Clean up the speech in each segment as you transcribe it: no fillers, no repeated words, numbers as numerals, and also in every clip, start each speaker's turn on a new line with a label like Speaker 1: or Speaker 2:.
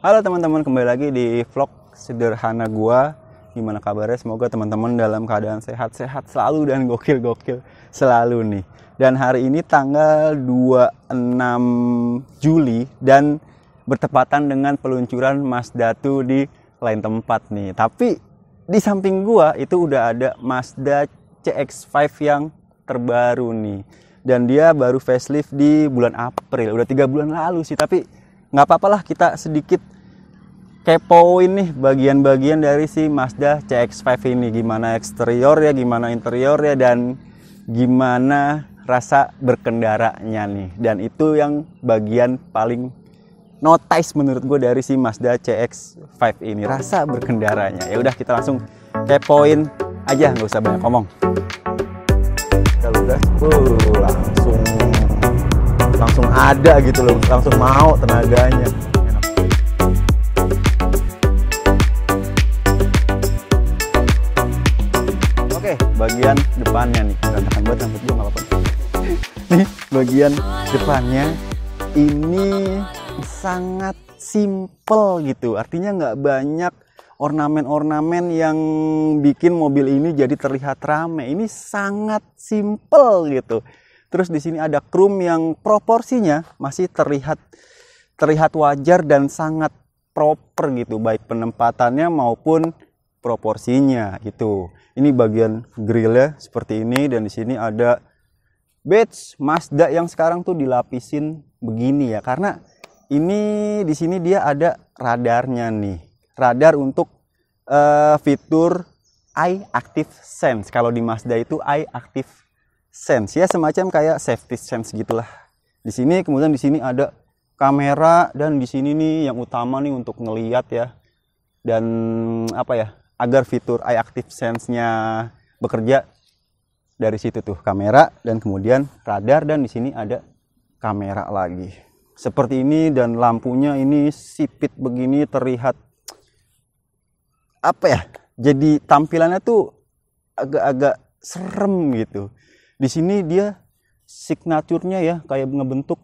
Speaker 1: Halo teman-teman, kembali lagi di vlog sederhana gua. Gimana kabarnya? Semoga teman-teman dalam keadaan sehat-sehat selalu dan gokil-gokil selalu nih. Dan hari ini tanggal 26 Juli dan bertepatan dengan peluncuran Mazda 2 di lain tempat nih. Tapi di samping gua itu udah ada Mazda CX-5 yang terbaru nih. Dan dia baru facelift di bulan April, udah 3 bulan lalu sih. Tapi nggak apa-apalah, kita sedikit kepoin nih bagian-bagian dari si Mazda CX-5 ini. Gimana eksterior ya, gimana interior ya, dan gimana rasa berkendaranya nih. Dan itu yang bagian paling notice menurut gue dari si Mazda CX-5 ini, rasa berkendaranya. Ya udah, kita langsung kepoin aja, nggak usah banyak ngomong. Kalau udah langsung ada gitu loh, langsung mau tenaganya. Oke, bagian depannya nih, berantakan banget rambut gue, nggak apa-apa. Nih bagian depannya ini sangat simple gitu, artinya nggak banyak ornamen-ornamen yang bikin mobil ini jadi terlihat rame. Ini sangat simple gitu. Terus di sini ada chrome yang proporsinya masih terlihat wajar dan sangat proper gitu, baik penempatannya maupun proporsinya gitu. Ini bagian grillnya seperti ini, dan di sini ada badge Mazda yang sekarang tuh dilapisin begini ya, karena ini di sini dia ada radarnya nih. Radar untuk fitur Eye Active Sense. Kalau di Mazda itu Eye Active Sense ya, semacam kayak safety sense gitulah. Di sini kemudian di sini ada kamera, dan di sini nih yang utama nih untuk ngelihat ya. Dan apa ya, agar fitur Eye Active Sense-nya bekerja, dari situ tuh kamera dan kemudian radar, dan di sini ada kamera lagi. Seperti ini, dan lampunya ini sipit begini, terlihat apa ya, jadi tampilannya tuh agak-agak serem gitu. Di sini dia signaturnya ya kayak ngebentuk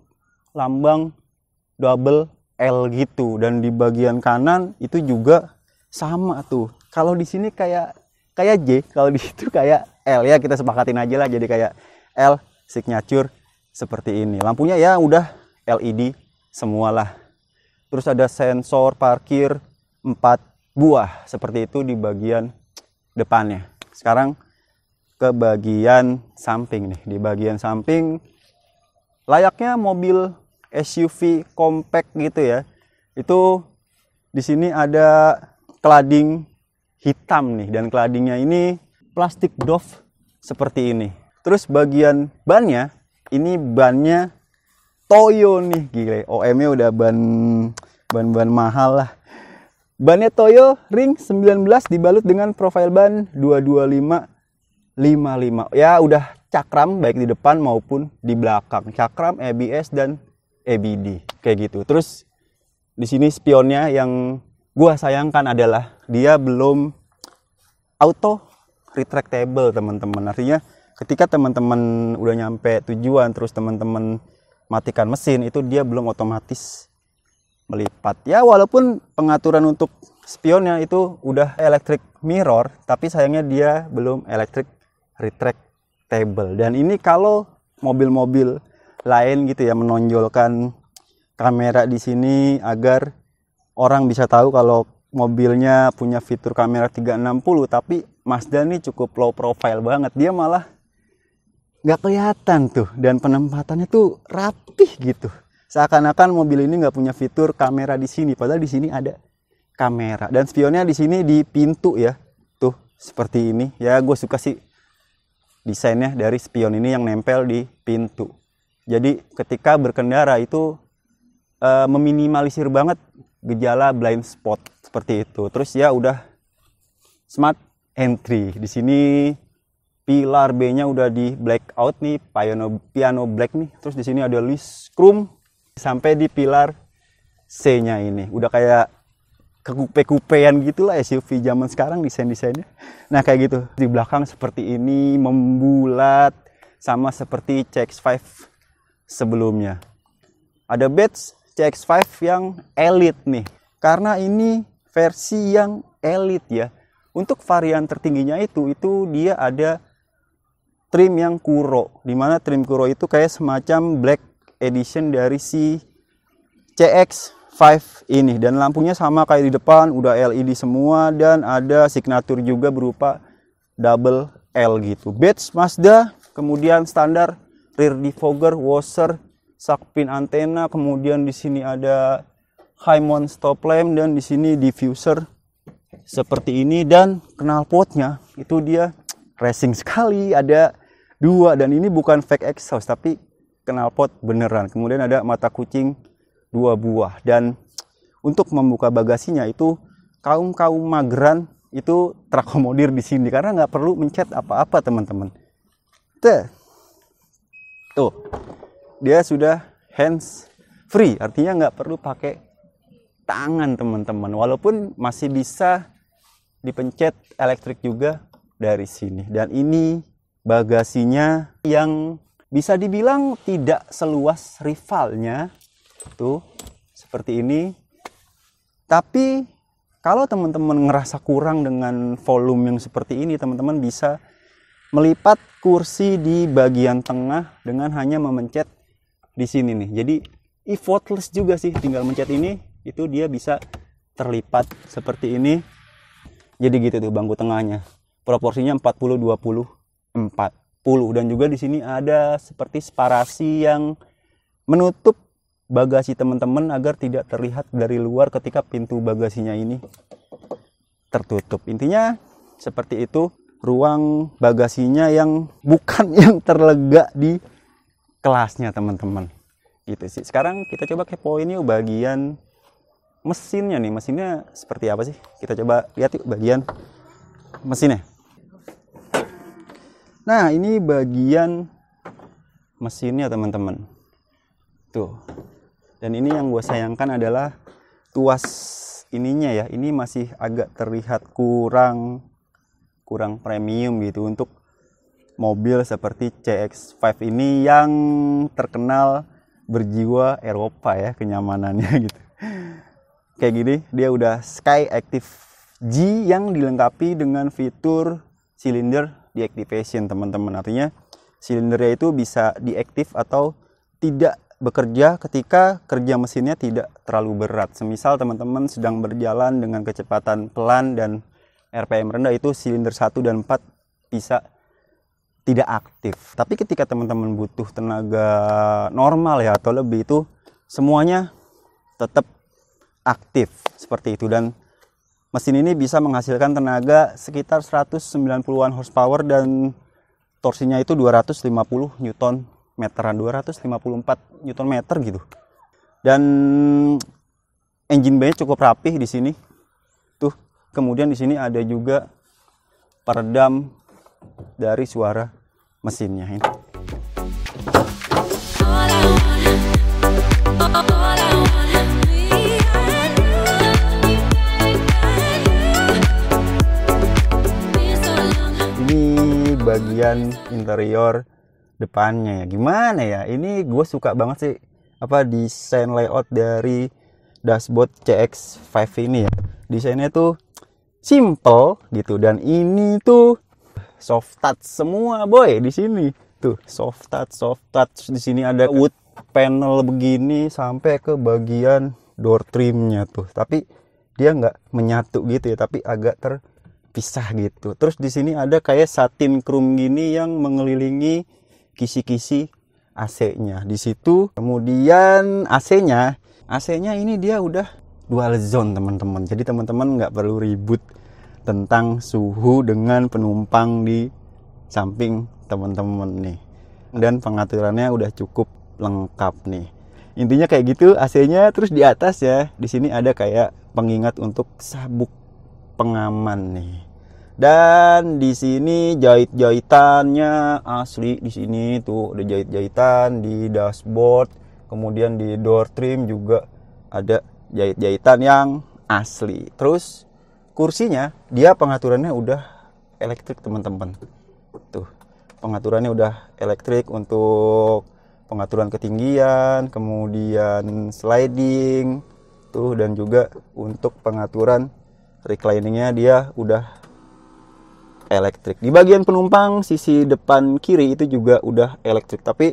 Speaker 1: lambang double L gitu, dan di bagian kanan itu juga sama tuh. Kalau di sini kayak J, kalau di situ kayak L ya, kita sepakatin aja lah jadi kayak L signature seperti ini. Lampunya ya udah LED semualah. Terus ada sensor parkir 4 buah seperti itu di bagian depannya. Sekarang ke bagian samping nih. Di bagian samping layaknya mobil SUV compact gitu ya. Itu di sini ada cladding hitam nih, dan claddingnya ini plastik doff seperti ini. Terus bagian bannya, ini bannya Toyo nih, gila. OM-nya udah ban mahal lah. Bannya Toyo ring 19 dibalut dengan profil ban 225/55. Ya udah cakram baik di depan maupun di belakang. Cakram, ABS dan ABD kayak gitu. Terus di sini spionnya yang gua sayangkan adalah dia belum auto retractable, teman-teman. Artinya ketika teman-teman udah nyampe tujuan terus teman-teman matikan mesin, itu dia belum otomatis melipat ya, walaupun pengaturan untuk spionnya itu udah electric mirror, tapi sayangnya dia belum electric retractable. Dan ini kalau mobil-mobil lain gitu ya, menonjolkan kamera di sini agar orang bisa tahu kalau mobilnya punya fitur kamera 360, tapi Mazda ini cukup low profile banget, dia malah nggak kelihatan tuh, dan penempatannya tuh rapih gitu. Seakan-akan mobil ini nggak punya fitur kamera di sini, padahal di sini ada kamera. Dan spionnya di sini di pintu ya, tuh seperti ini. Ya gue suka sih desainnya dari spion ini yang nempel di pintu. Jadi ketika berkendara itu meminimalisir banget gejala blind spot seperti itu. Terus ya udah smart entry. Di sini pilar B-nya udah di blackout nih, piano black nih. Terus di sini ada list chrome sampai di pilar C-nya ini. Udah kayak kekupe-kupean gitulah SUV zaman sekarang desain-desainnya. Nah kayak gitu. Di belakang seperti ini, membulat sama seperti CX-5 sebelumnya. Ada badge CX-5 yang elite nih. karena ini versi yang elite ya. Untuk varian tertingginya itu dia ada trim yang Kuro, dimana trim Kuro itu kayak semacam black edition dari si CX5 ini, dan lampunya sama kayak di depan, udah LED semua, dan ada signature juga berupa double L gitu. Badge Mazda, kemudian standar rear defogger, washer, shock pin antena, kemudian di sini ada high mount stop lamp, dan di sini diffuser seperti ini, dan knalpotnya itu dia racing sekali, ada 2, dan ini bukan fake exhaust tapi knalpot beneran. Kemudian ada mata kucing 2 buah, dan untuk membuka bagasinya itu kaum mageran itu terakomodir di sini karena nggak perlu mencet apa-apa teman-teman. Tuh, dia sudah hands free, artinya nggak perlu pakai tangan teman-teman, walaupun masih bisa dipencet elektrik juga dari sini. Dan ini bagasinya yang bisa dibilang tidak seluas rivalnya, tuh seperti ini. Tapi kalau teman-teman ngerasa kurang dengan volume yang seperti ini, teman-teman bisa melipat kursi di bagian tengah dengan hanya memencet di sini nih. Jadi effortless juga sih, tinggal mencet ini, itu dia bisa terlipat seperti ini. Jadi gitu tuh bangku tengahnya. Proporsinya 40 20 40, dan juga di sini ada seperti separasi yang menutup bagasi teman-teman agar tidak terlihat dari luar ketika pintu bagasinya ini tertutup. Intinya seperti itu ruang bagasinya yang bukan yang terlega di kelasnya teman-teman. Gitu sih. Sekarang kita coba kepoin yuk bagian mesinnya nih. Mesinnya seperti apa sih? Kita coba lihat yuk bagian mesinnya. Nah, ini bagian mesinnya teman-teman. Tuh. Dan ini yang gue sayangkan adalah tuas ininya ya. Ini masih agak terlihat kurang premium gitu untuk mobil seperti CX5 ini yang terkenal berjiwa Eropa ya kenyamanannya gitu. Kayak gini, dia udah Sky Active G yang dilengkapi dengan fitur silinder deactivation teman-teman. Artinya silindernya itu bisa diaktif atau tidak bekerja ketika kerja mesinnya tidak terlalu berat. Semisal teman-teman sedang berjalan dengan kecepatan pelan dan RPM rendah, itu silinder 1 dan 4 bisa tidak aktif. Tapi ketika teman-teman butuh tenaga normal ya atau lebih, itu semuanya tetap aktif seperti itu. Dan mesin ini bisa menghasilkan tenaga sekitar 190-an horsepower dan torsinya itu 250 Newton meteran, 254 Newton meter gitu. Dan engine bay cukup rapih di sini. Tuh, kemudian di sini ada juga peredam dari suara mesinnya ini. Ini bagian interior depannya ya. Gimana ya? Ini gue suka banget sih desain layout dari dashboard CX5 ini ya. Desainnya tuh simple gitu, dan ini tuh soft touch semua boy di sini. Tuh soft touch. Di sini ada wood panel begini sampai ke bagian door trimnya tuh. Tapi dia nggak menyatu gitu ya, tapi agak terpisah gitu. Terus di sini ada kayak satin chrome gini yang mengelilingi kisi-kisi AC-nya di situ. Kemudian AC-nya ini dia udah dual zone teman-teman. Jadi teman-teman nggak perlu ribut tentang suhu dengan penumpang di samping teman-teman nih. Dan pengaturannya udah cukup lengkap nih. Intinya kayak gitu AC-nya. Terus di atas ya, di sini ada kayak pengingat untuk sabuk pengaman nih. Dan di sini jahit-jahitannya asli. Di sini tuh ada jahit-jahitan di dashboard, kemudian di door trim juga ada jahit-jahitan yang asli. Terus kursinya dia pengaturannya udah elektrik teman-teman. Tuh, pengaturannya udah elektrik untuk pengaturan ketinggian, kemudian sliding, tuh, dan juga untuk pengaturan recliningnya dia udah elektrik. Di bagian penumpang sisi depan kiri itu juga udah elektrik, tapi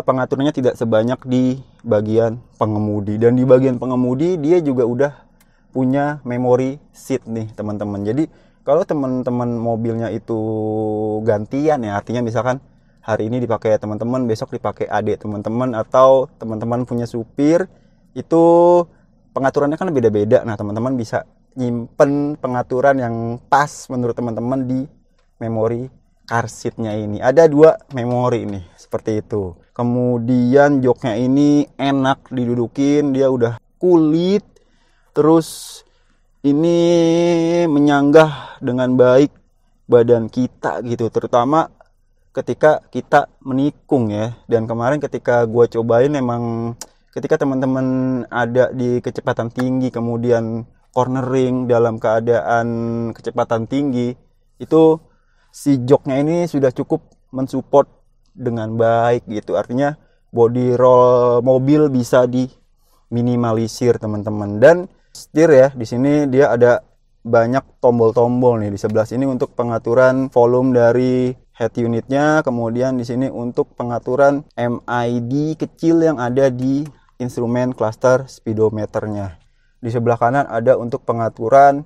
Speaker 1: pengaturannya tidak sebanyak di bagian pengemudi. Dan di bagian pengemudi dia juga udah punya memory seat nih teman-teman. Jadi kalau teman-teman mobilnya itu gantian ya, artinya misalkan hari ini dipakai teman-teman, besok dipakai adik teman-teman, atau teman-teman punya supir, itu pengaturannya kan beda-beda. Nah, teman-teman bisa nyimpen pengaturan yang pas menurut teman-teman di memori car seat-nya ini. Ada 2 memori nih, seperti itu. Kemudian joknya ini enak didudukin, dia udah kulit. Terus ini menyanggah dengan baik badan kita gitu, terutama ketika kita menikung ya. Dan kemarin ketika gua cobain, memang ketika teman-teman ada di kecepatan tinggi kemudian cornering dalam keadaan kecepatan tinggi, itu si joknya ini sudah cukup mensupport dengan baik gitu. Artinya body roll mobil bisa diminimalisir teman-teman. Dan setir ya, di sini dia ada banyak tombol-tombol nih di sebelah sini untuk pengaturan volume dari head unitnya, kemudian di sini untuk pengaturan MID kecil yang ada di instrumen cluster speedometernya. Di sebelah kanan ada untuk pengaturan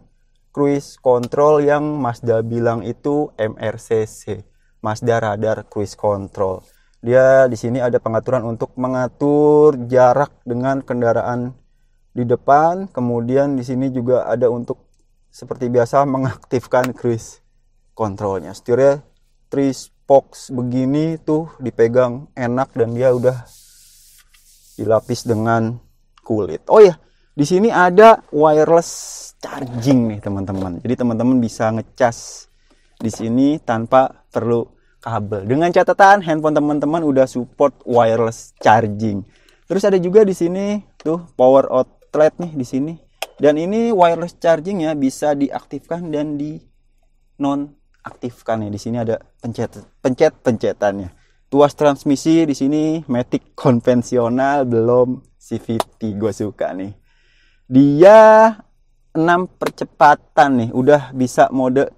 Speaker 1: cruise control yang Mazda bilang itu MRCC, Mazda Radar Cruise Control. Dia di sini ada pengaturan untuk mengatur jarak dengan kendaraan di depan, kemudian di sini juga ada untuk seperti biasa mengaktifkan cruise controlnya. Setirnya 3 spokes begini tuh, dipegang enak dan dia udah dilapis dengan kulit. Oh ya, di sini ada wireless charging nih teman-teman. Jadi teman-teman bisa ngecas di sini tanpa perlu kabel. Dengan catatan handphone teman-teman udah support wireless charging. Terus ada juga di sini tuh power outlet nih di sini. Dan ini wireless chargingnya bisa diaktifkan dan di non-aktifkan nih. Di sini ada pencet-pencetannya. Tuas transmisi di sini Matic konvensional, belum CVT. Gue suka nih. Dia 6 percepatan nih, udah bisa mode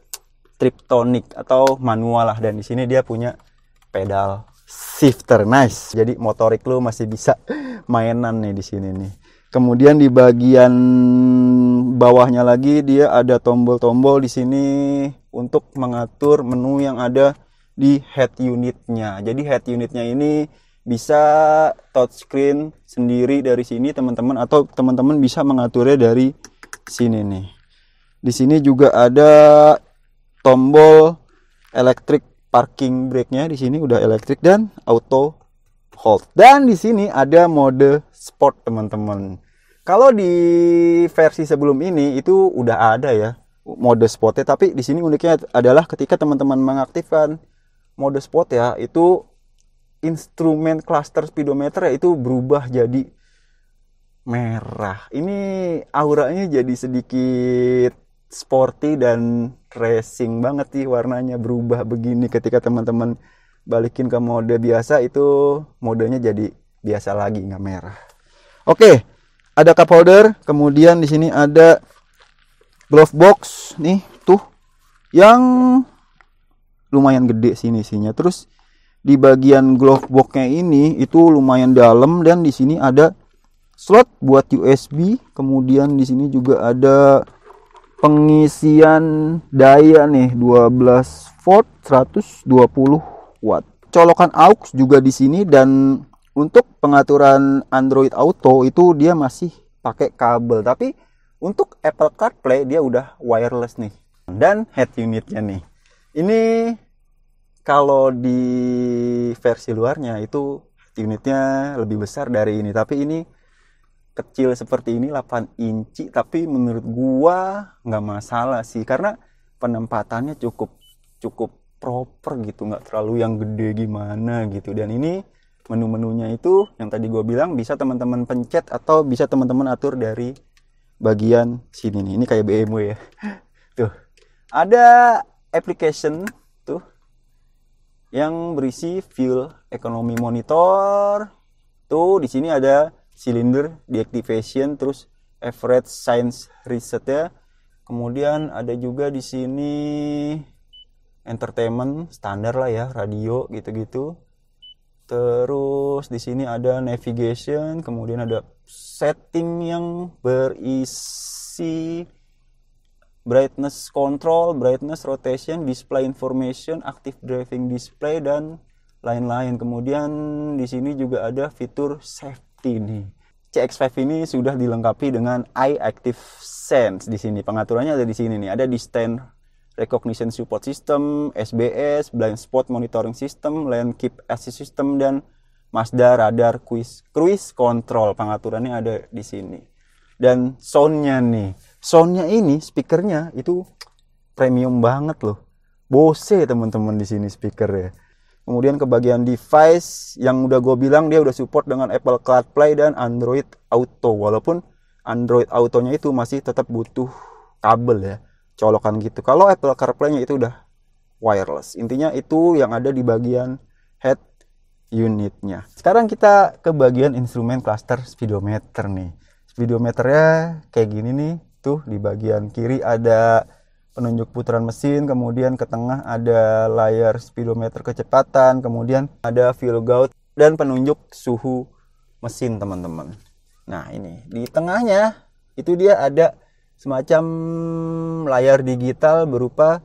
Speaker 1: Triptonic atau manual lah. Dan di sini dia punya pedal shifter, nice. Jadi motorik lu masih bisa mainan nih di sini nih. Kemudian di bagian bawahnya lagi dia ada tombol-tombol di sini untuk mengatur menu yang ada di head unitnya. Jadi head unitnya ini bisa touchscreen sendiri dari sini teman-teman, atau teman-teman bisa mengaturnya dari sini nih. Di sini juga ada tombol electric parking brake-nya, di sini udah elektrik dan auto hold. Dan di sini ada mode sport teman-teman. Kalau di versi sebelum ini itu udah ada ya mode sportnya, tapi di sini uniknya adalah ketika teman-teman mengaktifkan mode sport ya, itu instrumen cluster speedometer ya itu berubah jadi merah. Ini auranya jadi sedikit sporty dan racing banget sih, warnanya berubah begini. Ketika teman-teman balikin ke mode biasa, itu modenya jadi biasa lagi, nggak merah. Oke, ada cup holder, kemudian di sini ada glove box nih tuh yang lumayan gede sini isinya. Terus di bagian glove box-nya ini itu lumayan dalam, dan di sini ada slot buat USB. Kemudian di sini juga ada pengisian daya nih 12 volt 120 watt. Colokan aux juga di sini, dan untuk pengaturan Android Auto itu dia masih pakai kabel, tapi untuk Apple CarPlay dia udah wireless nih. Dan head unitnya nih, ini kalau di versi luarnya itu unitnya lebih besar dari ini, tapi ini kecil seperti ini 8 inci, tapi menurut gua nggak masalah sih karena penempatannya cukup proper gitu, nggak terlalu yang gede gimana gitu. Dan ini menu-menunya itu yang tadi gua bilang bisa teman-teman pencet atau bisa teman-teman atur dari bagian sini nih. Ini kayak BMW ya. Tuh ada application tuh yang berisi fuel economy monitor. Tuh di sini ada cylinder deactivation, terus average science research ya. Kemudian ada juga di sini entertainment standar lah ya, radio gitu-gitu. Terus di sini ada navigation, kemudian ada setting yang berisi brightness control, brightness rotation, display information, active driving display dan lain-lain. Kemudian di sini juga ada fitur safety nih. CX-5 ini sudah dilengkapi dengan Eye Active Sense di sini. Pengaturannya ada di sini nih. Ada Distance Recognition Support System, SBS, Blind Spot Monitoring System, Lane Keep Assist System, dan Mazda Radar Cruise Control. Pengaturannya ada di sini. Dan soundnya nih. Soundnya ini, speakernya itu premium banget loh. Bose teman-teman di sini speakernya. Kemudian ke bagian device, yang udah gue bilang dia udah support dengan Apple CarPlay dan Android Auto. Walaupun Android Auto-nya itu masih tetap butuh kabel ya, colokan gitu. Kalau Apple CarPlay-nya itu udah wireless. Intinya itu yang ada di bagian head unitnya. Sekarang kita ke bagian instrumen cluster speedometer nih. Speedometernya kayak gini nih. Tuh di bagian kiri ada penunjuk putaran mesin, kemudian ke tengah ada layar speedometer kecepatan, kemudian ada fuel gauge dan penunjuk suhu mesin teman-teman. Nah ini di tengahnya itu dia ada semacam layar digital berupa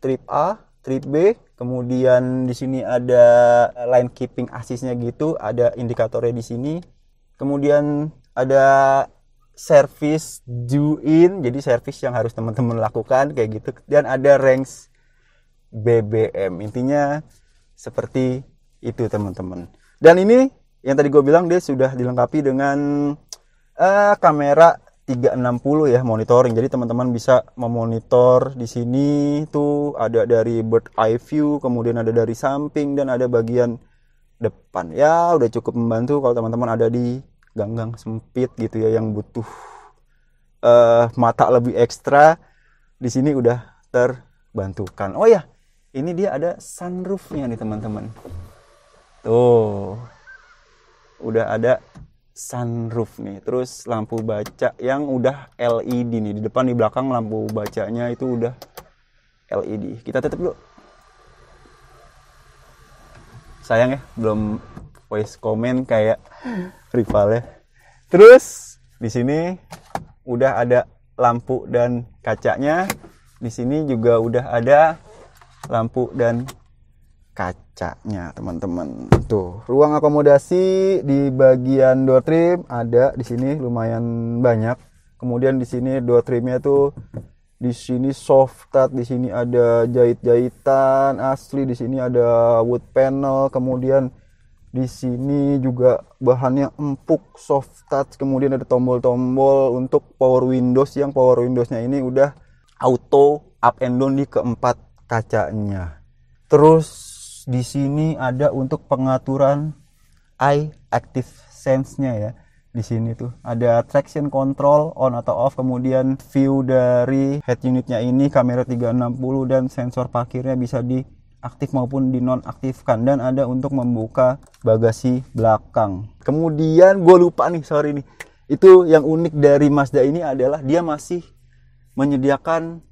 Speaker 1: trip A, trip B, kemudian di sini ada line keeping assist-nya gitu, ada indikatornya di sini. Kemudian ada service due in, jadi service yang harus teman-teman lakukan kayak gitu. Dan ada range BBM. Intinya seperti itu teman-teman. Dan ini yang tadi gue bilang dia sudah dilengkapi dengan kamera 360 ya, monitoring. Jadi teman-teman bisa memonitor di sini tuh ada dari bird eye view, kemudian ada dari samping dan ada bagian depan. Ya udah cukup membantu kalau teman-teman ada di gang-gang sempit gitu ya yang butuh mata lebih ekstra. Di sini udah terbantukan. Oh ya, ini dia ada sunroofnya nih teman-teman. Tuh, udah ada sunroof nih. Terus lampu baca yang udah LED nih. Di depan di belakang lampu bacanya itu udah LED. Kita tutup dulu. Sayang ya, belum voice comment kayak rival ya. Terus di sini udah ada lampu dan kacanya. Di sini juga udah ada lampu dan kacanya teman-teman. Tuh, ruang akomodasi di bagian door trim ada di sini lumayan banyak. Kemudian di sini door trimnya tuh di sini soft touch, di sini ada jahit-jahitan asli, di sini ada wood panel, kemudian di sini juga bahannya empuk, soft touch, kemudian ada tombol-tombol untuk power windows, yang power windowsnya ini udah auto up and down di keempat kacanya. Terus di sini ada untuk pengaturan eye active sense-nya ya. Di sini tuh ada traction control on atau off, kemudian view dari head unitnya ini kamera 360 dan sensor parkirnya bisa diaktif maupun dinonaktifkan, dan ada untuk membuka bagasi belakang. Kemudian gue lupa nih, sorry nih. Itu yang unik dari Mazda ini adalah dia masih menyediakan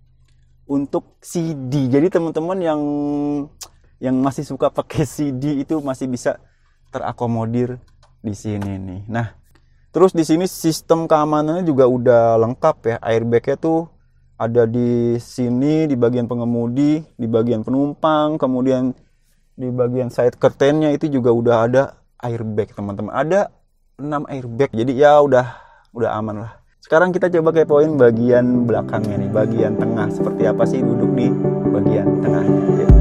Speaker 1: untuk CD. Jadi teman-teman yang masih suka pakai CD itu masih bisa terakomodir di sini nih. Nah, terus di sini sistem keamanannya juga udah lengkap ya. Airbag-nya tuh ada di sini di bagian pengemudi, di bagian penumpang, kemudian di bagian side curtain-nya itu juga udah ada airbag, teman-teman. Ada 6 airbag. Jadi ya udah aman lah. Sekarang kita coba kepoin bagian belakangnya nih, bagian tengah. Seperti apa sih duduk di bagian tengahnya. Yuk.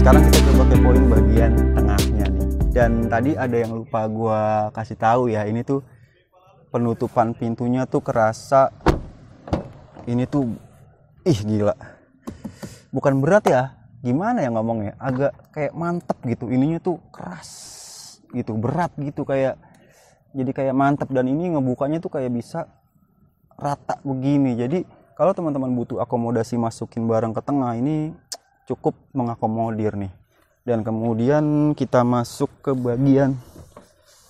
Speaker 1: Sekarang kita coba kepoin bagian tengahnya nih. Dan tadi ada yang lupa gua kasih tahu ya, ini tuh penutupan pintunya tuh kerasa ini tuh gila. Bukan berat ya, gimana ya ngomongnya, agak kayak mantep gitu. Ininya tuh keras gitu, berat gitu, kayak jadi kayak mantep. Dan ini ngebukanya tuh kayak bisa rata begini. Jadi kalau teman-teman butuh akomodasi masukin barang ke tengah, ini cukup mengakomodir nih. Dan kemudian kita masuk ke bagian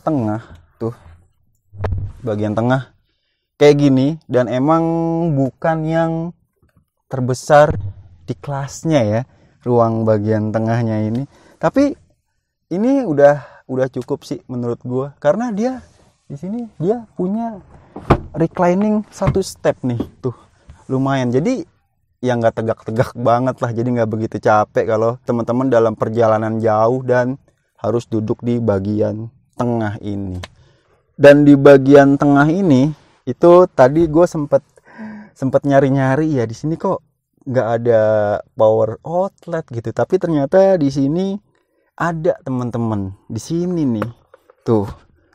Speaker 1: tengah tuh, bagian tengah kayak gini, dan emang bukan yang terbesar di kelasnya ya ruang bagian tengahnya ini, tapi ini udah cukup sih menurut gua, karena dia di sini dia punya reclining satu step nih tuh, lumayan, jadi yang nggak tegak-tegak banget lah, jadi nggak begitu capek kalau teman-teman dalam perjalanan jauh dan harus duduk di bagian tengah ini. Dan di bagian tengah ini itu tadi gue sempet nyari-nyari ya, di sini kok nggak ada power outlet gitu, tapi ternyata di sini ada teman-teman, di sini nih tuh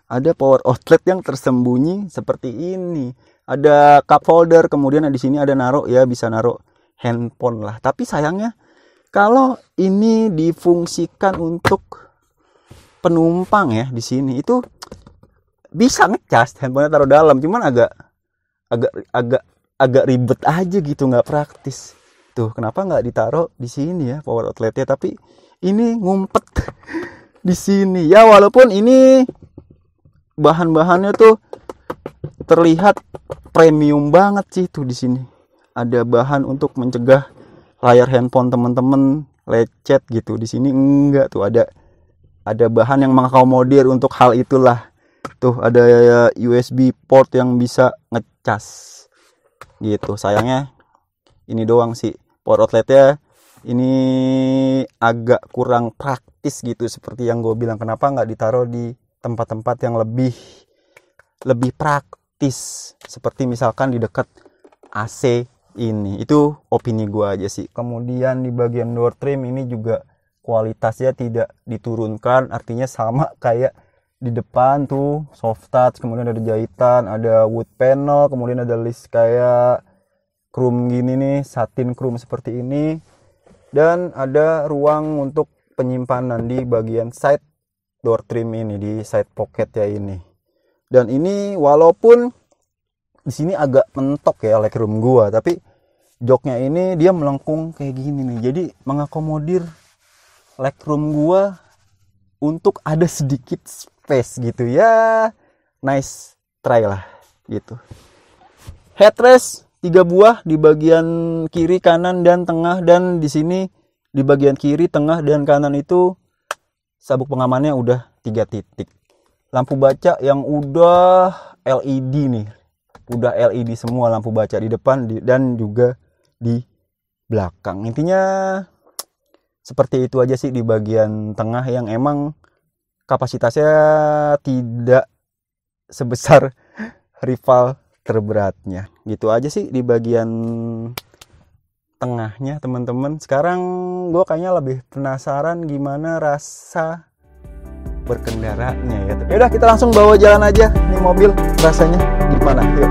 Speaker 1: ada power outlet yang tersembunyi seperti ini. Ada cup holder, kemudian di sini ada naruh ya, bisa naruh handphone lah. Tapi sayangnya kalau ini difungsikan untuk penumpang ya, di sini itu bisa ngecas handphonenya taruh dalam, cuman agak ribet aja gitu, nggak praktis. Tuh kenapa nggak ditaruh di sini ya power outletnya, tapi ini ngumpet di sini ya, walaupun ini bahan-bahannya tuh terlihat premium banget sih tuh. Di sini ada bahan untuk mencegah layar handphone teman-teman lecet gitu. Di sini enggak tuh, ada bahan yang mengakomodir untuk hal itulah. Tuh ada USB port yang bisa ngecas gitu. Sayangnya ini doang sih power outletnya, ini agak kurang praktis gitu, seperti yang gue bilang, kenapa nggak ditaruh di tempat-tempat yang lebih praktis, seperti misalkan di dekat AC ini. Itu opini gue aja sih. Kemudian di bagian door trim ini juga kualitasnya tidak diturunkan, artinya sama kayak di depan tuh, soft touch, kemudian ada jahitan, ada wood panel, kemudian ada list kayak chrome gini nih, satin chrome seperti ini, dan ada ruang untuk penyimpanan di bagian side door trim ini, di side pocket ya ini. Dan ini walaupun di sini agak mentok ya legroom gua, tapi joknya ini dia melengkung kayak gini nih, jadi mengakomodir legroom gua untuk ada sedikit space gitu ya. Nice try lah gitu. Headrest 3 buah di bagian kiri, kanan, dan tengah, dan di sini di bagian kiri, tengah, dan kanan itu sabuk pengamannya udah 3 titik. Lampu baca yang udah LED nih, udah LED semua lampu baca di depan dan juga di belakang. Intinya seperti itu aja sih di bagian tengah, yang emang kapasitasnya tidak sebesar rival terberatnya. Gitu aja sih di bagian tengahnya teman-teman. Sekarang gue kayaknya lebih penasaran gimana rasa berkendaranya ya. Yaudah kita langsung bawa jalan aja nih mobil, rasanya gimana, yuk.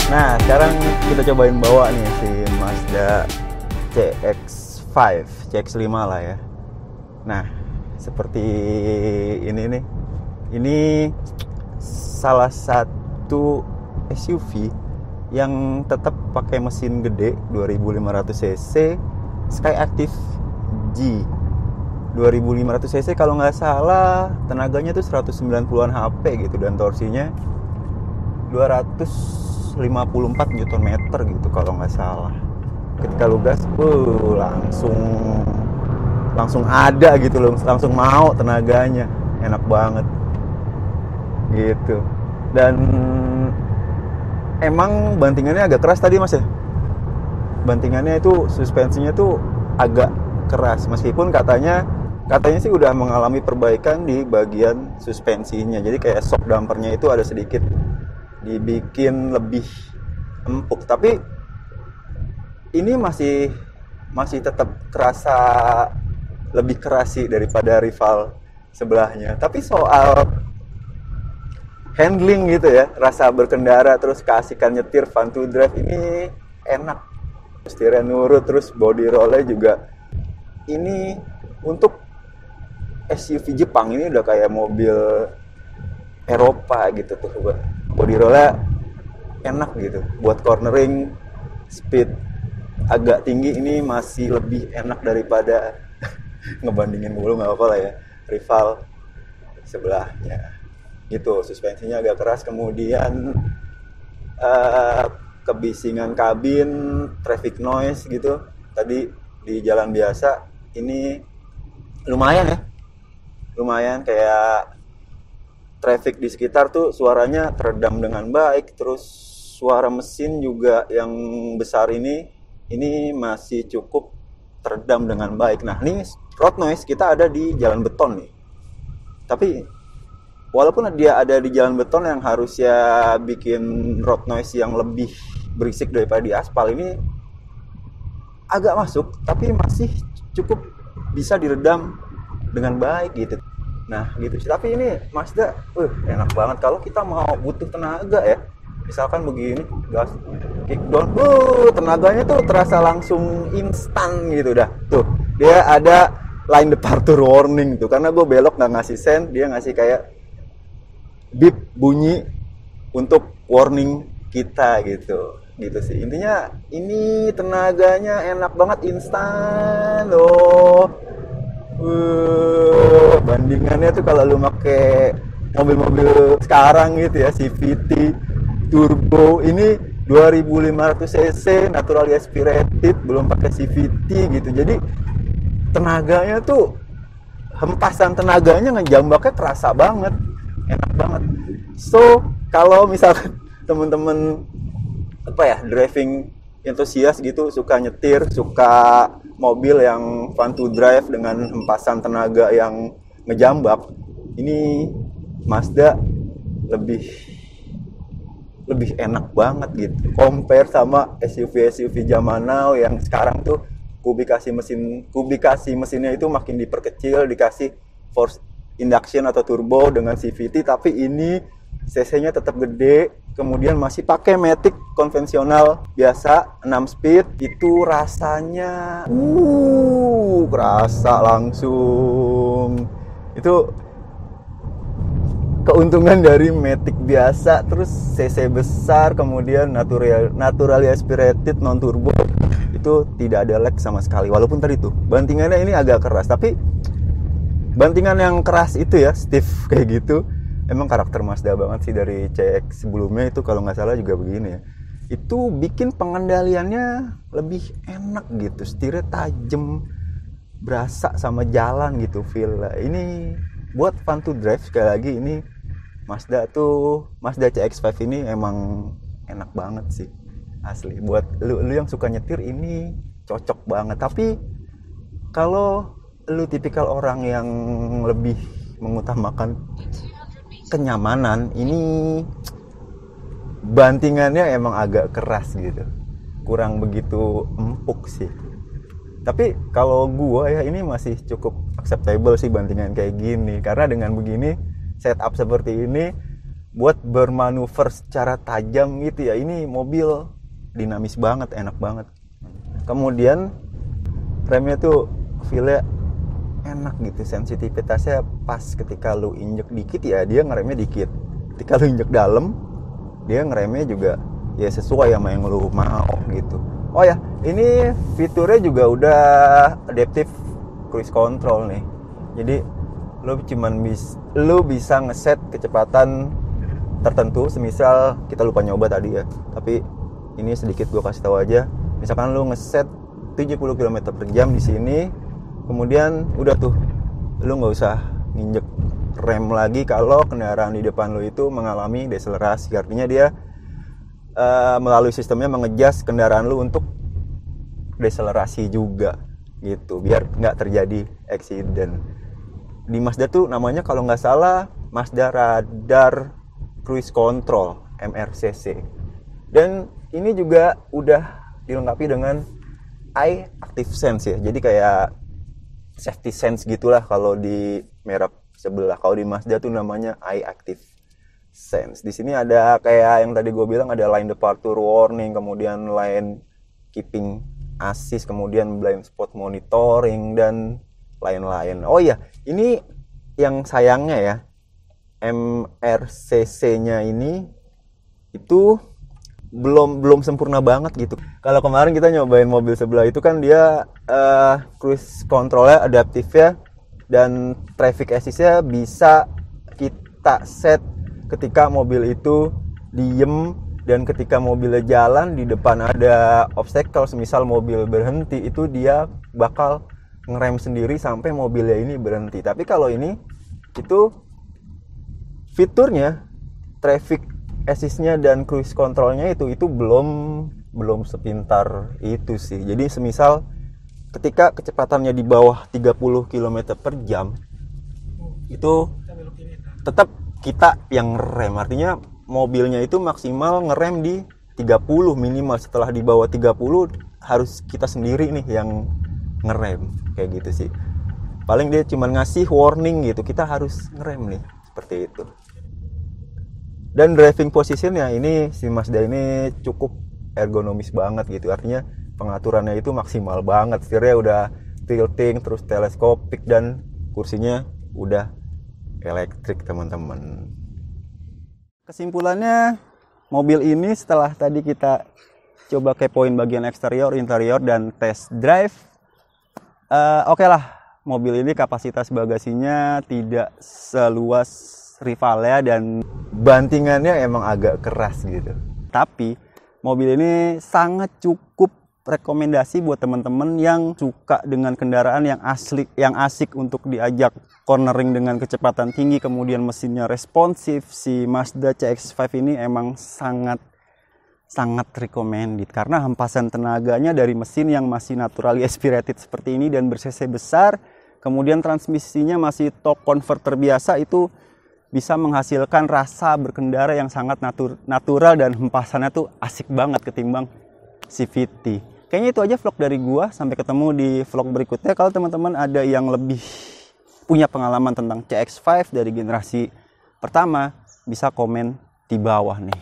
Speaker 1: Nah sekarang kita cobain bawa nih si Mazda CX-5, CX-5 lah ya. Nah seperti ini nih, ini salah satu SUV yang tetap pakai mesin gede 2500 cc, Skyactiv G 2500 cc kalau nggak salah, tenaganya tuh 190-an HP gitu, dan torsinya 254 Nm gitu kalau nggak salah. Ketika lu gas, langsung ada gitu loh, langsung mau tenaganya, enak banget gitu. Dan emang bantingannya agak keras tadi mas ya, bantingannya itu suspensinya tuh agak keras, meskipun katanya sih udah mengalami perbaikan di bagian suspensinya, jadi kayak shock dampernya itu ada sedikit dibikin lebih empuk, tapi ini masih tetap kerasa lebih keras sih daripada rival sebelahnya. Tapi soal handling gitu ya, rasa berkendara, terus keasikan nyetir, fun to drive ini enak. Setirnya nurut, terus body rollnya juga ini untuk SUV Jepang ini udah kayak mobil Eropa gitu tuh. Body rollnya enak gitu, buat cornering, speed agak tinggi ini masih lebih enak daripada ngebandingin mulu, nggak apa lah ya, rival sebelahnya gitu. Suspensinya agak keras, kemudian kebisingan kabin, traffic noise gitu tadi di jalan biasa ini lumayan ya, lumayan kayak traffic di sekitar tuh suaranya teredam dengan baik. Terus suara mesin juga yang besar ini masih cukup teredam dengan baik. Nah ini road noise kita ada di jalan beton nih, tapi walaupun dia ada di jalan beton yang harusnya bikin road noise yang lebih berisik daripada di aspal, ini agak masuk tapi masih cukup bisa diredam dengan baik gitu. Nah gitu sih. Tapi ini Mazda enak banget kalau kita mau butuh tenaga ya, misalkan begini gas kick down, tenaganya tuh terasa langsung instan gitu dah. Tuh dia ada line departure warning tuh, karena gue belok nggak ngasih sen, dia ngasih kayak beep bunyi untuk warning kita gitu sih. Intinya ini tenaganya enak banget, instan loh. Bandingannya tuh kalau lu pakai mobil-mobil sekarang gitu ya, CVT turbo ini 2500 cc naturally aspirated, belum pakai CVT gitu. Jadi tenaganya tuh, hempasan tenaganya ngejambaknya terasa banget, enak banget. So kalau misalkan temen-temen driving enthusiast gitu, suka nyetir, suka mobil yang fun to drive dengan hempasan tenaga yang ngejambak, ini Mazda lebih enak banget gitu compare sama SUV zaman now yang sekarang tuh kubikasi mesinnya itu makin diperkecil, dikasih force induction atau turbo dengan CVT, tapi ini cc-nya tetap gede, kemudian masih pakai matic konvensional biasa 6 speed. Itu rasanya kerasa langsung. Itu keuntungan dari matic biasa, terus cc besar, kemudian naturally aspirated non turbo, itu tidak ada lag sama sekali. Walaupun tadi tuh bantingannya ini agak keras, tapi bantingan yang keras itu ya, stiff kayak gitu, emang karakter Mazda banget sih. Dari CX sebelumnya itu kalau nggak salah juga begini ya, itu bikin pengendaliannya lebih enak gitu, setirnya tajem, berasa sama jalan gitu feel. Ini buat fun to drive, sekali lagi ini Mazda CX-5 ini emang enak banget sih asli. Buat lu yang suka nyetir ini cocok banget. Tapi kalau lu tipikal orang yang lebih mengutamakan kenyamanan, ini bantingannya emang agak keras gitu, kurang begitu empuk sih. Tapi kalau gua ya ini masih cukup acceptable sih bantingan kayak gini, karena dengan begini setup seperti ini buat bermanuver secara tajam gitu ya, ini mobil dinamis banget, enak banget. Kemudian remnya tuh feel-nya enak gitu, sensitivitasnya pas. Ketika lu injek dikit ya dia ngeremnya dikit, ketika lu injek dalam dia ngeremnya juga ya sesuai sama yang lu mau gitu. Oh ya, ini fiturnya juga udah adaptive cruise control nih. Jadi lu bisa ngeset kecepatan tertentu, semisal kita lupa nyoba tadi ya, tapi ini sedikit gue kasih tahu aja. Misalkan lu ngeset 70 km per jam di sini, kemudian udah tuh lu nggak usah nginjek rem lagi kalau kendaraan di depan lu itu mengalami deselerasi. Artinya dia melalui sistemnya mengejas kendaraan lu untuk deselerasi juga gitu, biar nggak terjadi accident. Di Mazda tuh namanya kalau nggak salah Mazda Radar Cruise Control, MRCC. Dan ini juga udah dilengkapi dengan Eye Active Sense ya, jadi kayak safety sense gitulah kalau di merek sebelah. Kalau di Mazda tuh namanya Eye Active sense. Di sini ada kayak yang tadi gue bilang, ada line departure warning, kemudian line keeping assist, kemudian blind spot monitoring dan lain-lain. Oh iya, ini yang sayangnya ya, MRCC-nya ini itu belum sempurna banget gitu. Kalau kemarin kita nyobain mobil sebelah itu kan dia cruise controlnya adaptif ya, dan traffic assist-nya bisa kita set ketika mobil itu diem, dan ketika mobilnya jalan di depan ada obstacle, semisal mobil berhenti, itu dia bakal ngerem sendiri sampai mobilnya ini berhenti. Tapi kalau ini itu fiturnya traffic assist-nya dan cruise control-nya itu belum sepintar itu sih. Jadi semisal ketika kecepatannya di bawah 30 km per jam itu tetap kita yang ngerem. Artinya mobilnya itu maksimal ngerem di 30 minimal. Setelah di bawah 30 harus kita sendiri nih yang ngerem, kayak gitu sih. Paling dia cuma ngasih warning gitu, kita harus ngerem nih, seperti itu. Dan driving positionnya ini si Mazda ini cukup ergonomis banget gitu. Artinya pengaturannya itu maksimal banget. Setirnya udah tilting, terus teleskopik, dan kursinya udah elektrik, teman-teman. Kesimpulannya, mobil ini setelah tadi kita coba kepoin bagian eksterior, interior, dan test drive, oke lah, mobil ini kapasitas bagasinya tidak seluas rivalnya dan bantingannya emang agak keras gitu. Tapi mobil ini sangat cukup rekomendasi buat teman-teman yang suka dengan kendaraan yang asik untuk diajak cornering dengan kecepatan tinggi, kemudian mesinnya responsif. Si Mazda CX-5 ini emang sangat recommended karena hempasan tenaganya dari mesin yang masih naturally aspirated seperti ini dan ber-cc besar, kemudian transmisinya masih torque converter biasa, itu bisa menghasilkan rasa berkendara yang sangat natural dan hempasannya tuh asik banget ketimbang CVT. Kayaknya itu aja vlog dari gua. Sampai ketemu di vlog berikutnya. Kalau teman-teman ada yang lebih punya pengalaman tentang CX-5 dari generasi pertama, bisa komen di bawah nih.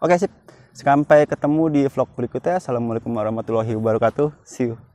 Speaker 1: Oke, sip. Sampai ketemu di vlog berikutnya. Assalamualaikum warahmatullahi wabarakatuh. See you.